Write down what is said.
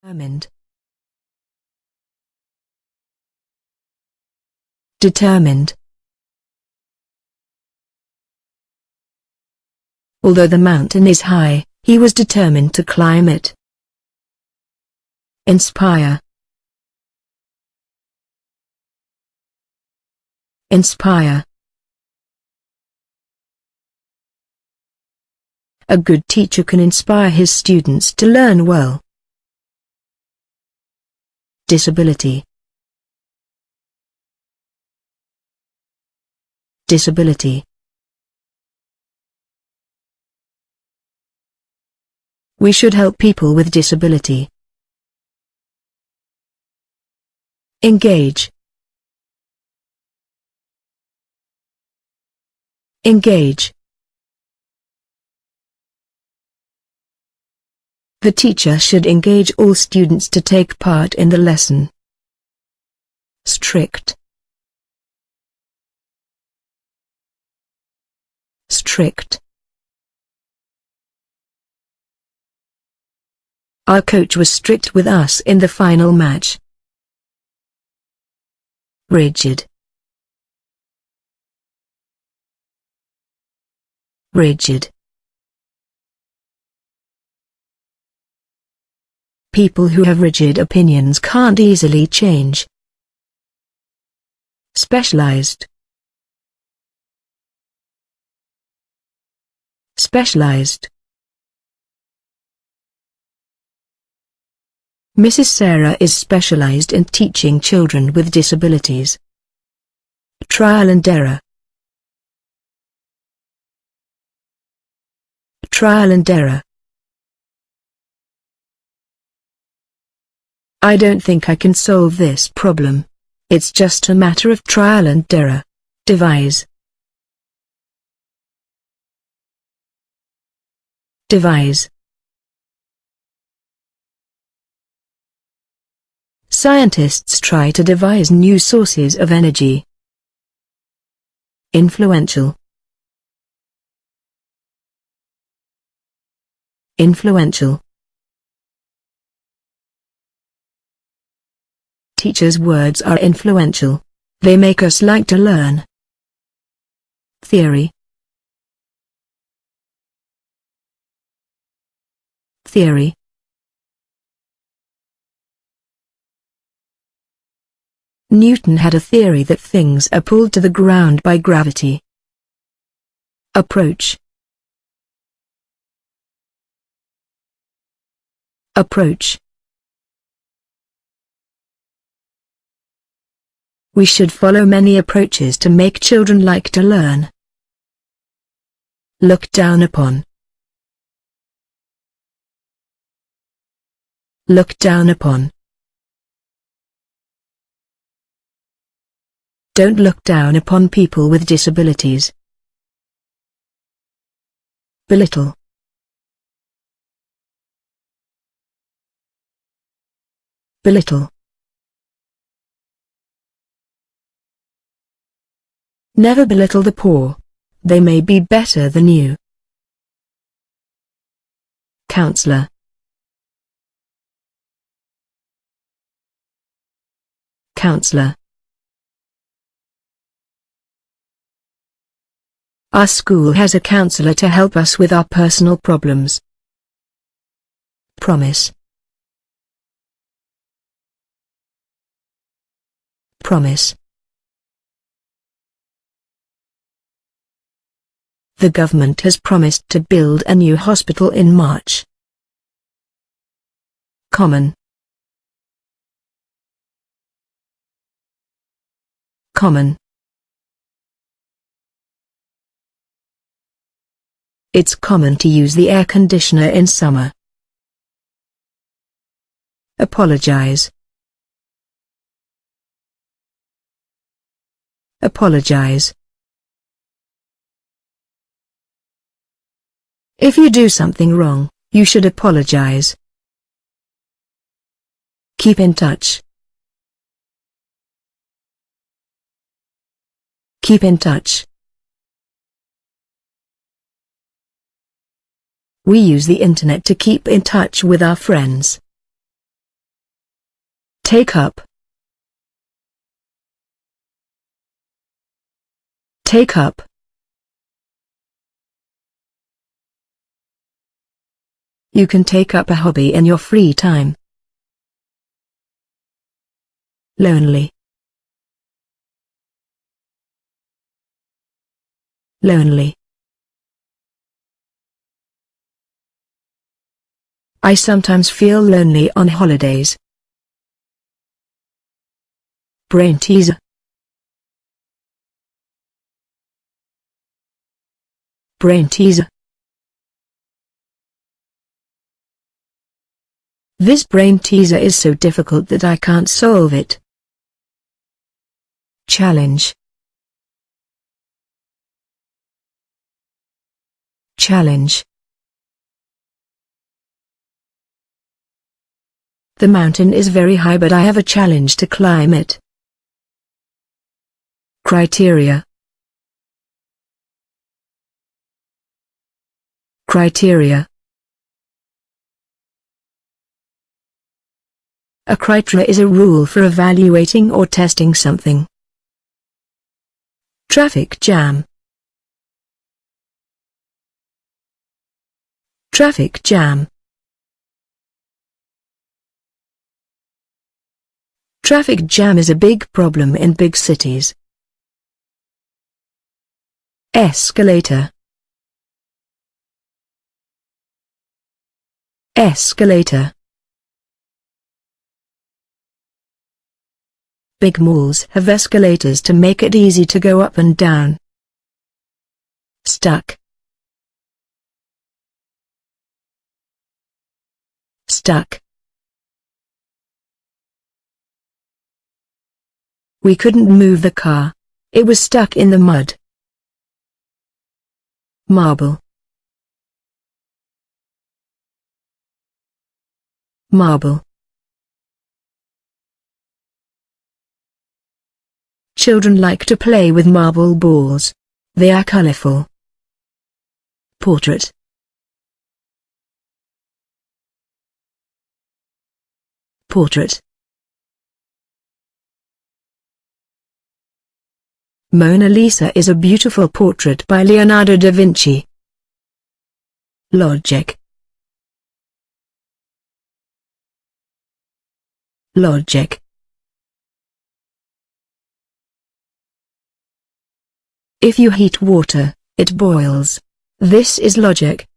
Determined. Determined. Although the mountain is high, he was determined to climb it. Inspire. Inspire. A good teacher can inspire his students to learn well. Disability. Disability. We should help people with disability. Engage. Engage. The teacher should engage all students to take part in the lesson. Strict. Strict. Our coach was strict with us in the final match. Rigid. Rigid. People who have rigid opinions can't easily change. Specialized. Specialized. Mrs. Sarah is specialized in teaching children with disabilities. Trial and error. Trial and error. I don't think I can solve this problem. It's just a matter of trial and error. Devise. Devise. Scientists try to devise new sources of energy. Influential. Influential. Teachers' words are influential. They make us like to learn. Theory. Theory. Newton had a theory that things are pulled to the ground by gravity. Approach. Approach. We should follow many approaches to make children like to learn. Look down upon. Look down upon. Don't look down upon people with disabilities. Belittle. Belittle. Never belittle the poor. They may be better than you. Counselor. Counselor. Our school has a counselor to help us with our personal problems. Promise. Promise. The government has promised to build a new hospital in March. Common. Common. It's common to use the air conditioner in summer. Apologize. Apologize. If you do something wrong, you should apologize. Keep in touch. Keep in touch. We use the internet to keep in touch with our friends. Take up. Take up. You can take up a hobby in your free time. Lonely. Lonely. I sometimes feel lonely on holidays. Brain teaser. Brain teaser. This brain teaser is so difficult that I can't solve it. Challenge. Challenge. The mountain is very high, but I have a challenge to climb it. Criteria. Criteria. A criteria is a rule for evaluating or testing something. Traffic jam. Traffic jam. Traffic jam is a big problem in big cities. Escalator. Escalator. Big malls have escalators to make it easy to go up and down. Stuck. Stuck. We couldn't move the car. It was stuck in the mud. Marble. Marble. Children like to play with marble balls. They are colorful. Portrait. Portrait. Mona Lisa is a beautiful portrait by Leonardo da Vinci. Logic. Logic. If you heat water, it boils. This is logic.